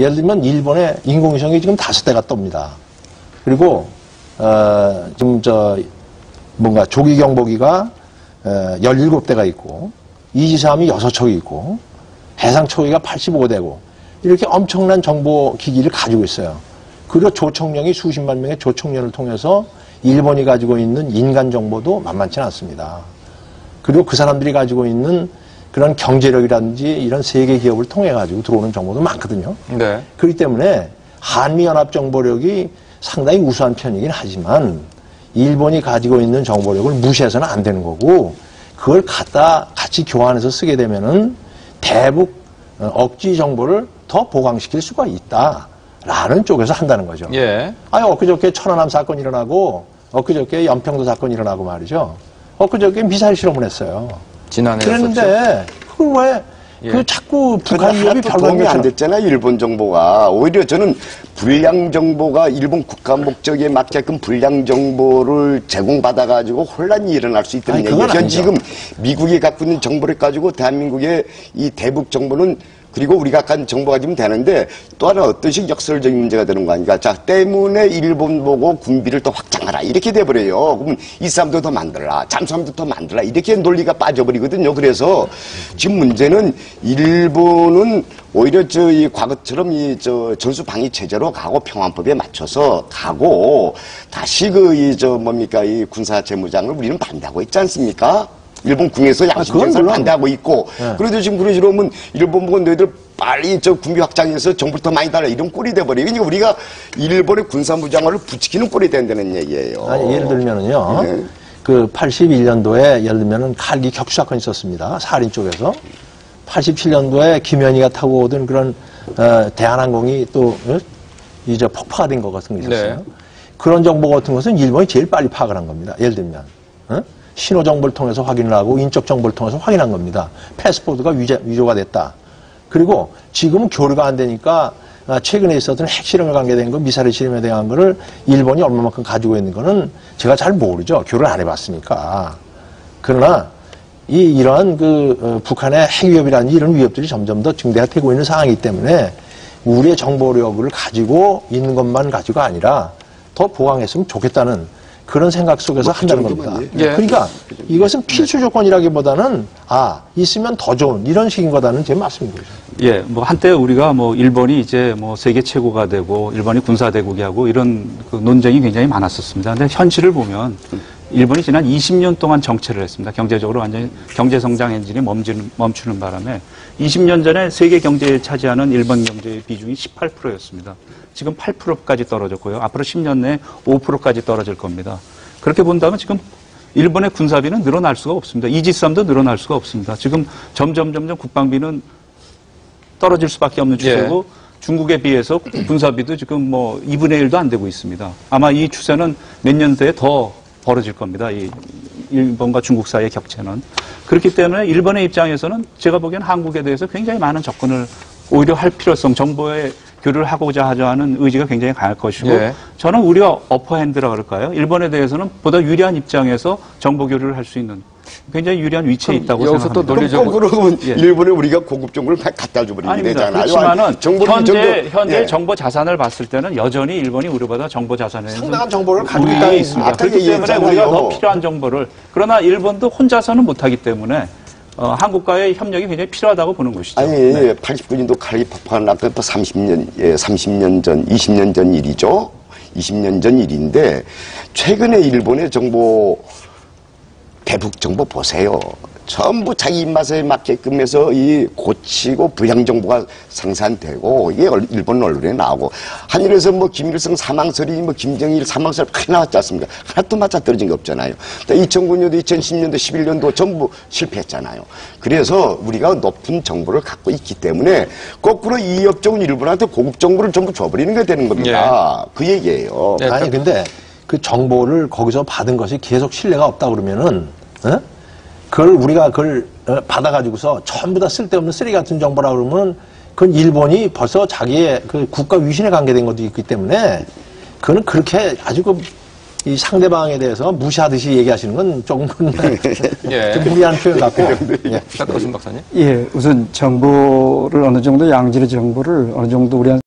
예를 들면 일본의 인공위성이 지금 5대가 뜹니다. 그리고 지금 뭔가 조기 경보기가 17대가 있고 이지스함이 6척이 있고 해상 초기가 85대고 이렇게 엄청난 정보 기기를 가지고 있어요. 그리고 조총련이 수십만 명의 조총련을 통해서 일본이 가지고 있는 인간 정보도 만만치 않습니다. 그리고 그 사람들이 가지고 있는 그런 경제력이라든지 이런 세계 기업을 통해 가지고 들어오는 정보도 많거든요. 네. 그렇기 때문에 한미연합 정보력이 상당히 우수한 편이긴 하지만 일본이 가지고 있는 정보력을 무시해서는 안 되는 거고 그걸 갖다 같이 교환해서 쓰게 되면은 대북 억지 정보를 더 보강시킬 수가 있다라는 쪽에서 한다는 거죠. 예. 아니 엊그저께 천안함 사건이 일어나고 엊그저께 연평도 사건이 일어나고 말이죠. 엊그저께 미사일 실험을 했어요. 그랬는데 그걸 왜 그 자꾸 북한 위협이 별로 도움이 안 됐잖아요. 일본 정보가. 오히려 저는 불량 정보가 일본 국가 목적에 맞게끔 불량 정보를 제공받아가지고 혼란이 일어날 수 있다는 얘기예요. 현 지금 미국이 갖고 있는 정보를 가지고 대한민국의 이 대북 정보는 그리고 우리가 갖는 정보 가지면 되는데 또 하나 어떤 식 역설적인 문제가 되는 거 아닌가. 자, 때문에 일본 보고 군비를 더 확장하라. 이렇게 돼버려요. 그러면 이 사람도 더 만들라. 잠수함도 더 만들라. 이렇게 논리가 빠져버리거든요. 그래서 지금 문제는 일본은 오히려 이 과거처럼 전수 방위 체제로 가고 평화법에 맞춰서 가고 다시 이 군사 재무장을 우리는 반대하고 있지 않습니까? 일본 궁에서 양심정사를 반대하고 있고, 네. 그래도 지금 그러시려면 일본 보고 너희들 빨리 군비 확장해서 정부를 더 많이 달라 이런 꼴이 돼버려요. 그러니까 우리가 일본의 군사무장을 부추기는 꼴이 된다는 얘기예요. 아니, 예를 들면은요, 네. 그 81년도에 예를 들면은 칼기 격추 사건이 있었습니다. 사린 쪽에서. 87년도에 김현희가 타고 오던 그런 대한항공이 또 이제 폭파가 된 것 같은 게 있었어요. 네. 그런 정보 같은 것은 일본이 제일 빨리 파악을 한 겁니다. 예를 들면. 신호 정보를 통해서 확인을 하고 인적 정보를 통해서 확인한 겁니다. 패스포드가 위조가 됐다. 그리고 지금은 교류가 안 되니까 최근에 있었던 핵실험에 관계된 거, 미사일 실험에 대한 거를 일본이 얼마만큼 가지고 있는 거는 제가 잘 모르죠. 교류를 안 해봤으니까. 그러나 이러한 북한의 핵위협이라든지 이런 위협들이 점점 더 증대되고 있는 상황이기 때문에 우리의 정보력을 가지고 있는 것만 가지고 아니라 더 보강했으면 좋겠다는 그런 생각 속에서 한다는 겁니다. 예. 그러니까 이것은 필수 조건이라기보다는 있으면 더 좋은 이런 식인 거다는 제 말씀인 거죠. 예, 한때 우리가 일본이 이제 세계 최고가 되고 일본이 군사 대국이 하고 이런 논쟁이 굉장히 많았었습니다. 근데 현실을 보면 일본이 지난 20년 동안 정체를 했습니다. 경제적으로 완전히 경제 성장 엔진이 멈추는 바람에 20년 전에 세계 경제에 차지하는 일본 경제의 비중이 18%였습니다. 지금 8%까지 떨어졌고요. 앞으로 10년 내에 5%까지 떨어질 겁니다. 그렇게 본다면 지금 일본의 군사비는 늘어날 수가 없습니다. 이지스함도 늘어날 수가 없습니다. 지금 점점 국방비는 떨어질 수밖에 없는 추세고 예. 중국에 비해서 군사비도 지금 2분의 1도 안 되고 있습니다. 아마 이 추세는 몇 년 뒤에 더 벌어질 겁니다. 이 일본과 중국 사이의 격차는. 그렇기 때문에 일본의 입장에서는 제가 보기엔 한국에 대해서 굉장히 많은 접근을 오히려 할 필요성, 정보의 교류를 하고자 하는 의지가 굉장히 강할 것이고 예. 저는 우리가 어퍼핸드라 그럴까요? 일본에 대해서는 보다 유리한 입장에서 정보 교류를 할 수 있는 굉장히 유리한 위치에 있다고 여기서 생각합니다. 또 논리적으로 그러면 예. 일본에 우리가 고급 정보를 갖다 줘버리면 되잖아요. 그렇지만은 현재 예. 정보 자산을 봤을 때는 여전히 일본이 우리보다 정보 자산에 상당한 정보를 가지고 있습니다. 그렇기 때문에 우리가 더 필요한 정보를 그러나 일본도 혼자서는 못하기 때문에 한국과의 협력이 굉장히 필요하다고 보는 것이죠. 아니, 네. 89년도 칼기 폭파가 났던 또 30년 전, 20년 전 일이죠. 20년 전 일인데, 최근에 일본의 정보, 대북 정보 보세요. 전부 자기 입맛에 맞게끔 해서 고치고 불량 정보가 생산되고 이게 일본 언론에 나오고 한일에서 김일성 사망설이 김정일 사망설 크게 나왔지 않습니까? 하나도 맞아 떨어진 게 없잖아요. 2009년도, 2010년도, 11년도 전부 실패했잖아요. 그래서 우리가 높은 정보를 갖고 있기 때문에 거꾸로 이 업종은 일본한테 고급 정보를 전부 줘버리는 게 되는 겁니다. 그 얘기예요. 아니 근데 그 정보를 거기서 받은 것이 계속 신뢰가 없다 그러면은 우리가 그걸 받아가지고서 전부 다 쓸데없는 쓰레기 같은 정보라 그러면 그건 일본이 벌써 자기의 그 국가 위신에 관계된 것도 있기 때문에 그거는 그렇게 아주 이 상대방에 대해서 무시하듯이 얘기하시는 건 조금 예. 좀 무리한 표현 같고. 예. 박사님. 예, 우선 정보를 어느 정도 양질의 정보를 어느 정도 우리한테